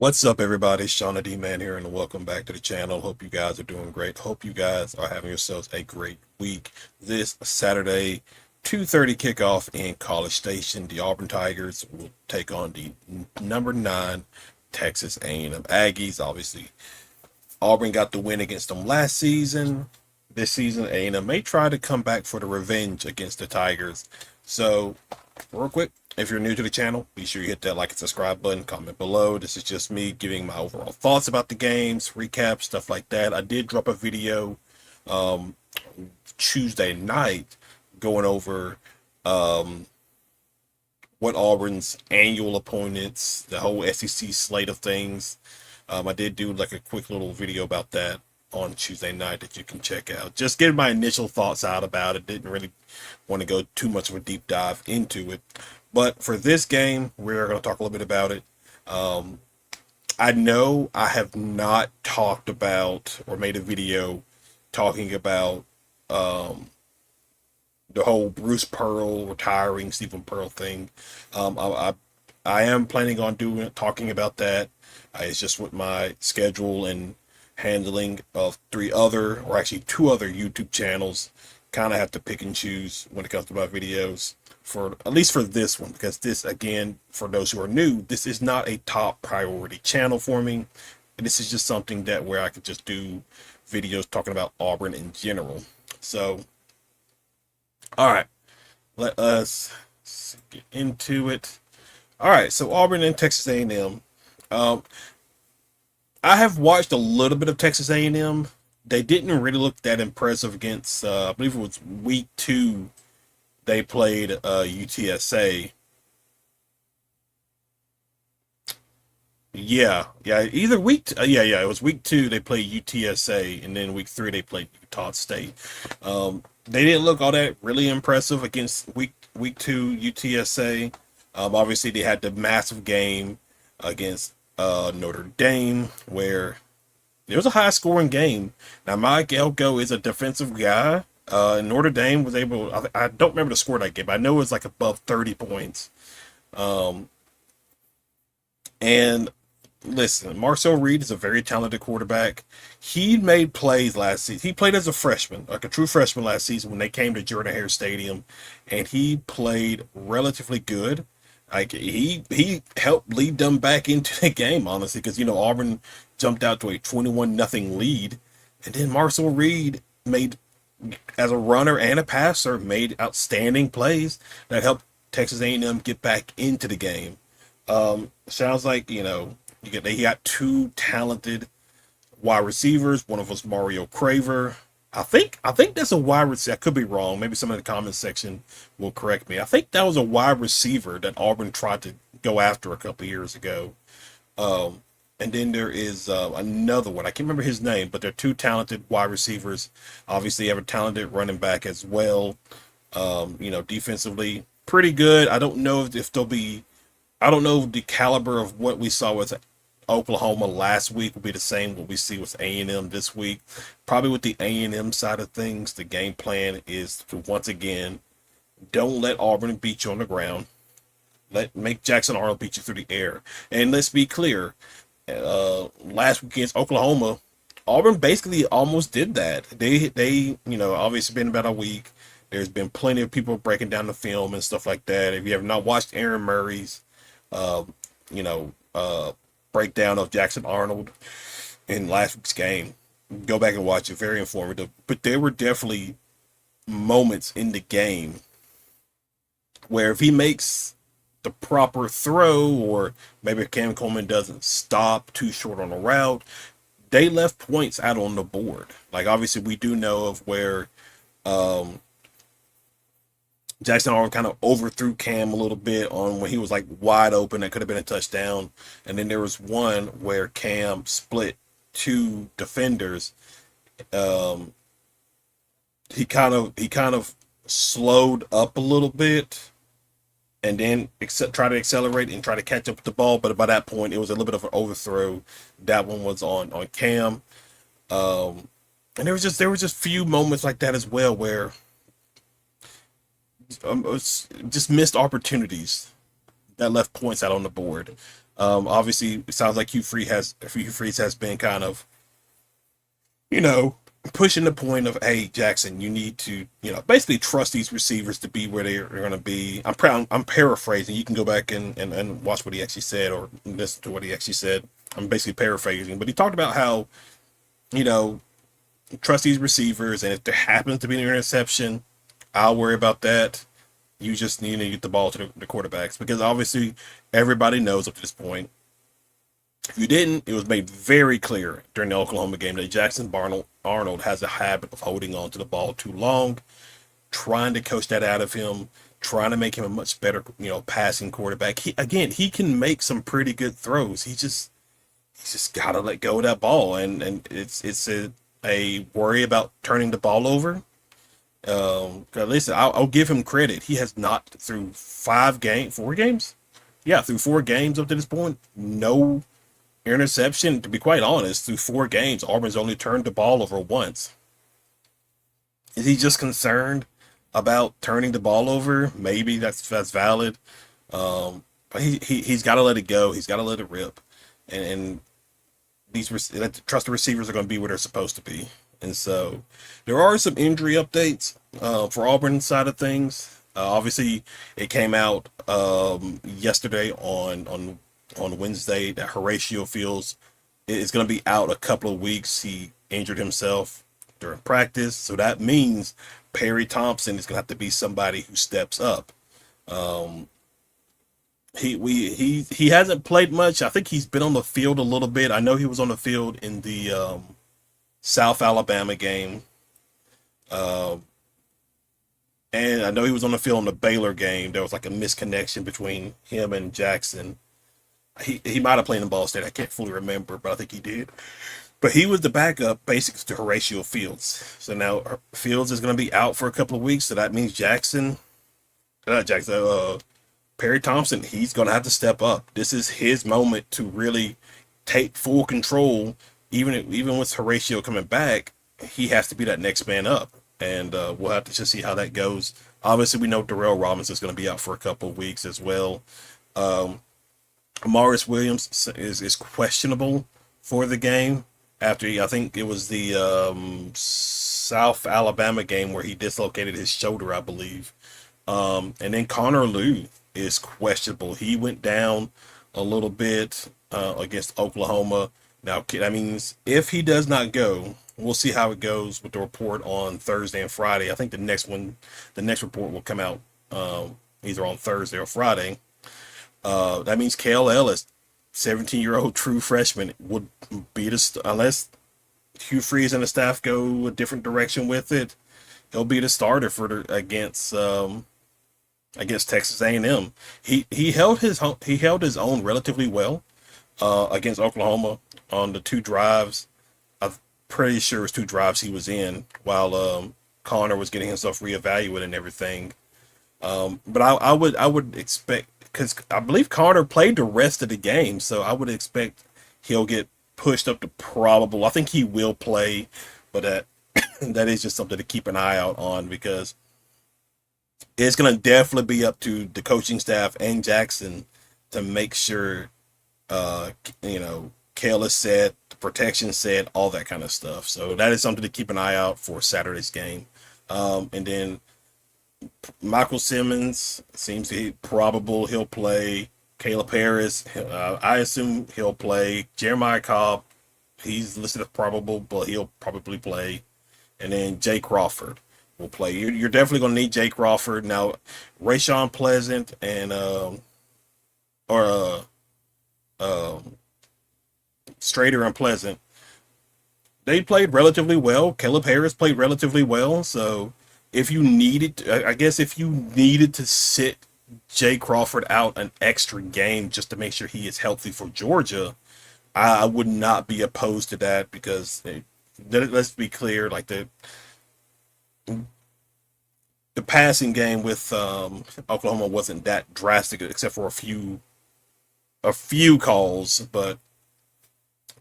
What's up, everybody? Shauna D Man here, and welcome back to the channel. Hope you guys are doing great. Hope you guys are having yourselves a great week. This Saturday, 2:30 kickoff in College Station. The Auburn Tigers will take on the number 9 Texas A&M Aggies. Obviously, Auburn got the win against them last season. This season, A&M may try to come back for the revenge against the Tigers. So, real quick, if you're new to the channel, be sure you hit that like and subscribe button, comment below. This is just me giving my overall thoughts about the games, recap, stuff like that. I did drop a video um, Tuesday night going over what Auburn's annual opponents, the whole SEC slate of things. I did do like a quick little video about that on Tuesday night that you can check out. Just getting my initial thoughts out about it. Didn't really want to go too much of a deep dive into it. But for this game, we're going to talk a little bit about it. I know I have not talked about or made a video talking about the whole Bruce Pearl retiring, Stephen Pearl thing. I am planning on talking about that. It's just with my schedule and handling of two other YouTube channels. Kind of have to pick and choose when it comes to my videos, for at least for this one, because this, again, for those who are new, this is not a top priority channel for me. And this is just something that where I could just do videos talking about Auburn in general. So, all right, let us get into it. All right, so Auburn and Texas A&M. Um, I have watched a little bit of Texas A&M. They didn't really look that impressive against, I believe it was week 2. They played UTSA. Yeah, either yeah, it was week 2 they played UTSA, and then week 3 they played Utah State. They didn't look all that really impressive against week 2 UTSA. Obviously they had the massive game against Notre Dame, where it was a high scoring game. Now, Mike Elko is a defensive guy. Notre Dame was able, I don't remember the score of that game, but I know it was like above 30 points. And listen, Marcel Reed is a very talented quarterback. He made plays last season. He played as a freshman, like a true freshman last season when they came to Jordan-Hare Stadium, and he played relatively good. Like he helped lead them back into the game, honestly, because Auburn jumped out to a 21-0 lead, and then Marcel Reed made, as a runner and a passer, made outstanding plays that helped Texas A&M get back into the game. Sounds like he got 2 talented wide receivers. One of us, Mario Craver. I think that's a wide receiver. I could be wrong. Maybe some in the comment section will correct me. I think that was a wide receiver that Auburn tried to go after a couple years ago. And then there is another one. I can't remember his name, but they're 2 talented wide receivers. Obviously, you have a talented running back as well. Defensively, pretty good. I don't know if they'll be. I don't know if the caliber of what we saw with Oklahoma last week will be the same what we see with A&M this week. Probably with the A&M side of things, the game plan is to, once again, don't let Auburn beat you on the ground. Make Jackson Arnold beat you through the air. And let's be clear, last week against Oklahoma, Auburn basically almost did that. They obviously been about a week. There's been plenty of people breaking down the film and stuff like that. If you have not watched Aaron Murray's, uh, you know, uh, breakdown of Jackson Arnold in last week's game, go back and watch it. Very informative. But there were definitely moments in the game where if he makes the proper throw, or maybe Cam Coleman doesn't stop too short on a route, they left points out on the board. Like, obviously, we do know of where um, Jackson Arnold kind of overthrew Cam a little bit on when he was like wide open. That could have been a touchdown. And then there was one where Cam split 2 defenders. Um, he kind of slowed up a little bit, and then try to accelerate and try to catch up with the ball. But by that point, it was a little bit of an overthrow. That one was on Cam. And there was just few moments like that as well where it's just missed opportunities that left points out on the board. Obviously, it sounds like Hugh Freeze has been kind of, you know, pushing the point of, hey, Jackson, you need to, basically trust these receivers to be where they're going to be. I'm paraphrasing. You can go back and watch what he actually said or listen to what he actually said. I'm basically paraphrasing, but he talked about how, you know, trust these receivers, and if there happens to be an interception, I'll worry about that. You just need to get the ball to the quarterbacks, because obviously everybody knows up to this point. If you didn't, it was made very clear during the Oklahoma game that Arnold has a habit of holding on to the ball too long, trying to coach that out of him, trying to make him a much better, passing quarterback. He can make some pretty good throws. He's just got to let go of that ball, and it's a worry about turning the ball over. Listen, I'll give him credit. He has not, through 4 games. Yeah, through 4 games up to this point, no interception. To be quite honest, through 4 games, Auburn's only turned the ball over once. Is he just concerned about turning the ball over? Maybe that's valid. But he's got to let it go. He's got to let it rip, and trust the receivers are going to be where they're supposed to be. And so there are some injury updates for Auburn's side of things. Obviously, it came out yesterday on Wednesday that Horatio Fields is going to be out a couple of weeks. He injured himself during practice, so that means Perry Thompson is going to have to be somebody who steps up. He hasn't played much. I think he's been on the field a little bit. I know he was on the field in the South Alabama game. And I know he was on the field in the Baylor game. There was like a misconnection between him and Jackson. He might have played in Ball State. I can't fully remember, but I think he did. But he was the backup, basically, to Horatio Fields. So now Fields is going to be out for a couple of weeks. So that means Perry Thompson, he's going to have to step up. This is his moment to really take full control. Even with Horatio coming back, he has to be that next man up. And we'll have to just see how that goes. Obviously, we know Darrell Robinson is going to be out for a couple of weeks as well. Morris Williams is questionable for the game after I think it was the South Alabama game where he dislocated his shoulder, I believe. And then Connor Lew is questionable. He went down a little bit against Oklahoma. Now, that means if he does not go, we'll see how it goes with the report on Thursday and Friday. I think the next report will come out either on Thursday or Friday. That means Kale Ellis, 17-year-old true freshman, would be unless Hugh Freeze and the staff go a different direction with it, he'll be the starter against Texas A&M. He held his own relatively well against Oklahoma on the 2 drives. I'm pretty sure it was 2 drives he was in while Connor was getting himself reevaluated and everything. But I would expect, because I believe Connor played the rest of the game, so I would expect he'll get pushed up to probable. I think he will play, but that is just something to keep an eye out on, because it's going to definitely be up to the coaching staff and Jackson to make sure, Kale is set, the protection set, all that kind of stuff. So that is something to keep an eye out for Saturday's game. And then Michael Simmons seems to be probable he'll play. Caleb Harris, I assume he'll play. Jeremiah Cobb, he's listed as probable, but he'll probably play. And then Jay Crawford will play. You're definitely going to need Jay Crawford. Now, Rayshawn Pleasant and Strader and Pleasant, they played relatively well. Caleb Harris played relatively well. So if you needed to sit Jay Crawford out an extra game just to make sure he is healthy for Georgia, I would not be opposed to that, because let's be clear, like the passing game with Oklahoma wasn't that drastic, except for a few calls, but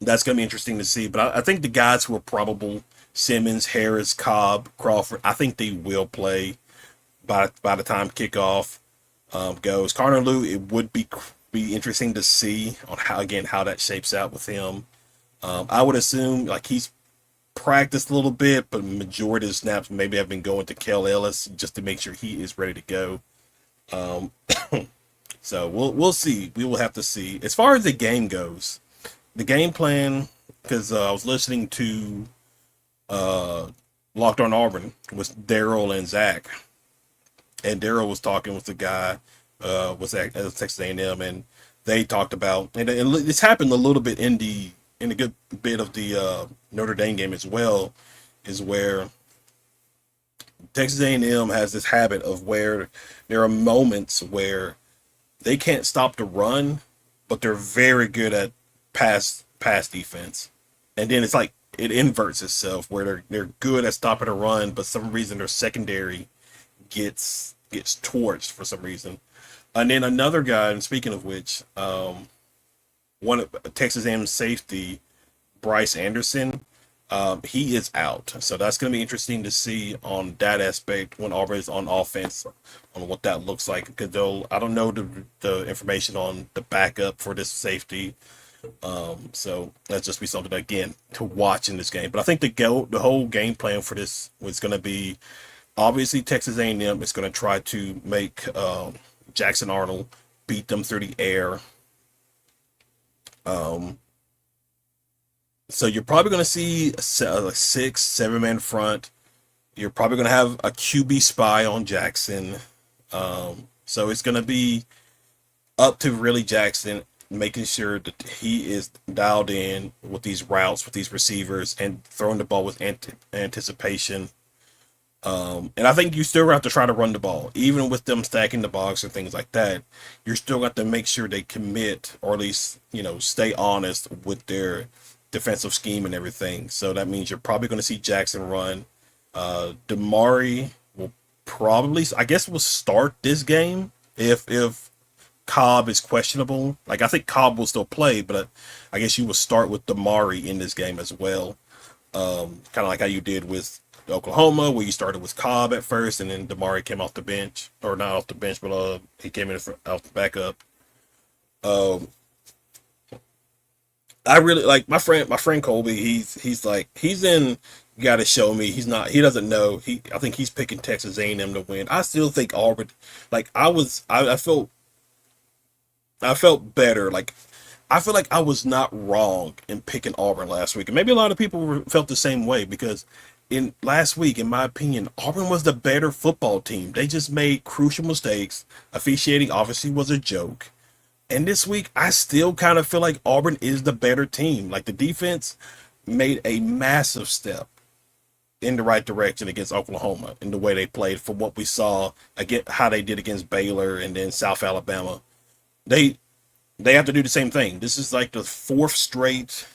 that's going to be interesting to see. But I think the guys who are probable, Simmons, Harris, Cobb, Crawford, I think they will play by the time kickoff. goes. Connor Lew, it would be interesting to see on how that shapes out with him. I would assume like he's practiced a little bit, but majority of the snaps maybe have been going to Kel Ellis just to make sure he is ready to go. Um, so we'll see. We will have to see. As far as the game goes, the game plan, because I was listening to uh, Locked on Auburn with Daryl and Zach, and Daryl was talking with the guy was at Texas A&M, and they talked about, and this happened a little bit in a good bit of the Notre Dame game as well, is where Texas A&M has this habit of where there are moments where they can't stop the run, but they're very good at pass defense, and then it's like it inverts itself where they're good at stopping the run, but some reason their secondary gets torched for some reason. And then another guy, and speaking of which, one of Texas A&M safety, Bryce Anderson, he is out. So that's going to be interesting to see on that aspect when Auburn is on offense, on what that looks like. Because I don't know the information on the backup for this safety. So that's just be something again to watch in this game. But I think the whole game plan for this was going to be obviously Texas A&M is going to try to make Jackson Arnold beat them through the air. Um, so you're probably going to see a 6, 7 man front. You're probably going to have a QB spy on Jackson. So it's going to be up to really Jackson making sure that he is dialed in with these routes, with these receivers, and throwing the ball with anticipation. And I think you still have to try to run the ball, even with them stacking the box and things like that. You're still got to make sure they commit, or at least stay honest with their defensive scheme and everything. So that means you're probably going to see Jackson run. Damari will probably, I guess, will start this game if Cobb is questionable. Like I think Cobb will still play, but I guess you will start with Damari in this game as well. Kind of like how you did with Oklahoma, where you started with Cobb at first, and then Damari came off the bench, or not off the bench, but he came in off the backup. Um, I really like my friend Colby. He's like he's in. You got to show me. He's not. He doesn't know. I think he's picking Texas A&M to win. I still think Auburn. Like I felt better. Like I feel like I was not wrong in picking Auburn last week, and maybe a lot of people felt the same way because in last week, in my opinion, Auburn was the better football team. They just made crucial mistakes. Officiating obviously was a joke. And this week, I still kind of feel like Auburn is the better team. Like the defense made a massive step in the right direction against Oklahoma in the way they played from what we saw again, how they did against Baylor and then South Alabama. They they have to do the same thing. This is like the fourth straight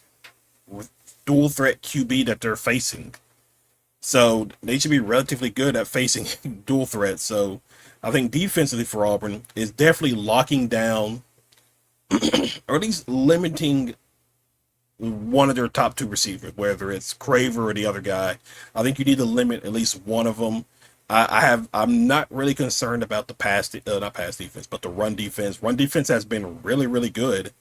dual threat QB that they're facing. So they should be relatively good at facing dual threats. So I think defensively for Auburn is definitely locking down or at least limiting one of their top two receivers, whether it's Craver or the other guy. I think you need to limit at least one of them. I'm not really concerned about the not pass defense, but the run defense. Run defense has been really, really good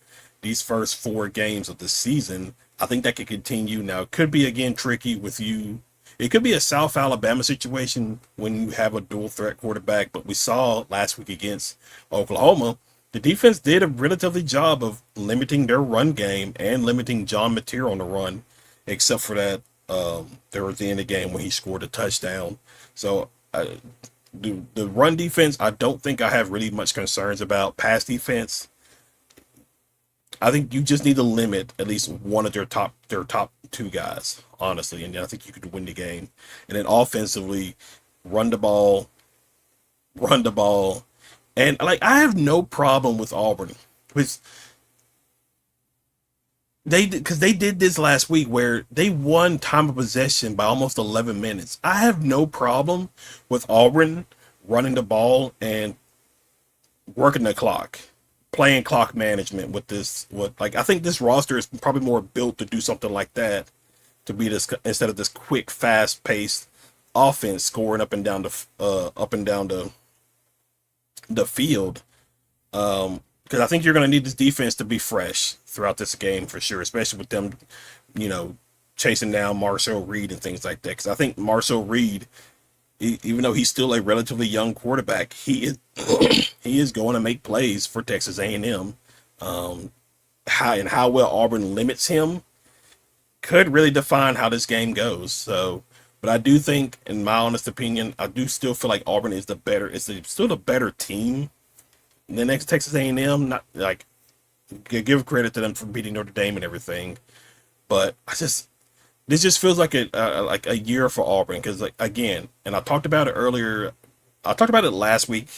these first four games of the season. I think that could continue. Now, it could be again tricky with you. It could be a South Alabama situation when you have a dual threat quarterback, but we saw last week against Oklahoma, the defense did a relatively job of limiting their run game and limiting John Mateer on the run, except for that there was the end of the game when he scored a touchdown. So the run defense, I don't think I have really much concerns about. Pass defense, I think you just need to limit at least one of their top two guys, honestly, and then I think you could win the game. And then offensively, run the ball, run the ball, and like I have no problem with Auburn, because they did this last week where they won time of possession by almost 11 minutes. I have no problem with Auburn running the ball and working the clock, playing clock management with this. What like I think this roster is probably more built to do something like that, to be this instead of this quick, fast paced offense scoring up and down the the field. Because I think you're going to need this defense to be fresh throughout this game for sure, especially with them, you know, chasing down Marcel Reed and things like that. Because I think Marcel Reed, even though he's still a relatively young quarterback, he is he is going to make plays for Texas A&M. How well Auburn limits him could really define how this game goes. So, but I do think, in my honest opinion, I do still feel like Auburn is still the better team the next Texas A&M. Not like give credit to them for beating Notre Dame and everything, but this just feels like a year for Auburn because like again, and I talked about it earlier. I talked about it last week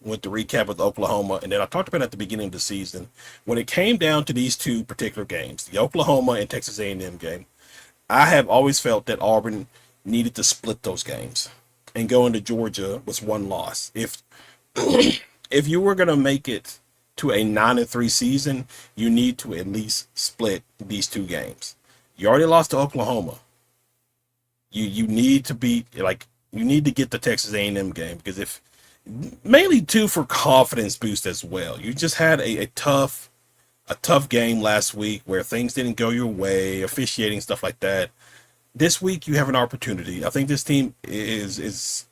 with the recap with Oklahoma, and then I talked about it at the beginning of the season when it came down to these two particular games, the Oklahoma and Texas A&M game. I have always felt that Auburn needed to split those games and go into Georgia with one loss. If you were gonna make it to a 9-3 season, you need to at least split these two games. You already lost to Oklahoma. You need to be like you need to get the Texas A&M game because if mainly too for confidence boost as well. You just had a tough game last week where things didn't go your way, officiating stuff like that. This week you have an opportunity. I think this team is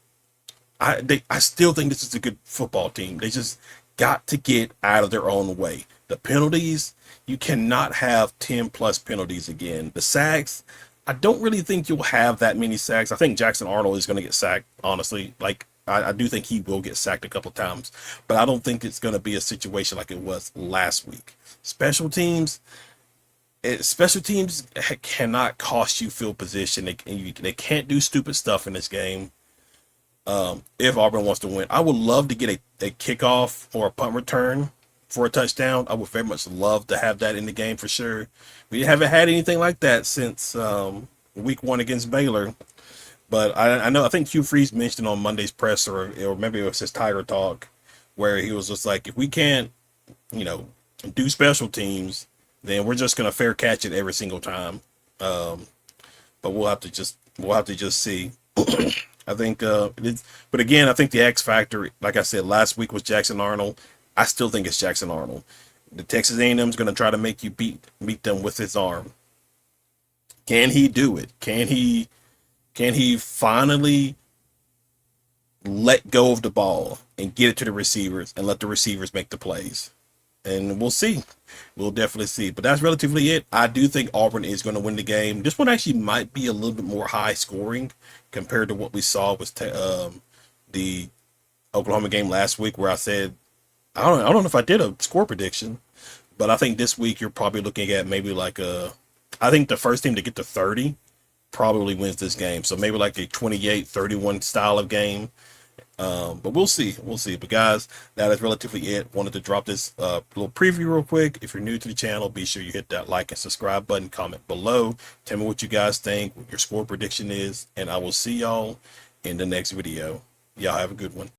I still think this is a good football team. They just got to get out of their own way. The penalties, you cannot have 10 plus penalties again. The sacks, I don't really think you'll have that many sacks. I think Jackson Arnold is going to get sacked, honestly. Like, I do think he will get sacked a couple of times, but I don't think it's going to be a situation like it was last week. Special teams cannot cost you field position. They can't do stupid stuff in this game. If Auburn wants to win, I would love to get a kickoff or a punt return for a touchdown. I would very much love to have that in the game for sure. We haven't had anything like that since week 1 against Baylor. But I think Hugh Freeze mentioned on Monday's presser, or maybe it was his Tiger Talk, where he was just like, if we can't, do special teams, then we're just gonna fair catch it every single time. But we'll have to just see. I think, but again, I think the X factor, like I said, last week was Jackson Arnold. I still think it's Jackson Arnold. The Texas A&M is going to try to make you beat them with his arm. Can he do it? Can he finally let go of the ball and get it to the receivers and let the receivers make the plays? And we'll see. We'll definitely see. But that's relatively it. I do think Auburn is going to win the game. This one actually might be a little bit more high scoring compared to what we saw with the Oklahoma game last week, where I said, I don't know if I did a score prediction, but I think this week you're probably looking at maybe I think the first team to get to 30 probably wins this game. So maybe like a 28-31 style of game. But we'll see. But guys, that is relatively it. Wanted to drop this little preview real quick. If you're new to the channel, be sure you hit that like and subscribe button, comment below. Tell me what you guys think, what your score prediction is, and I will see y'all in the next video. Y'all have a good one.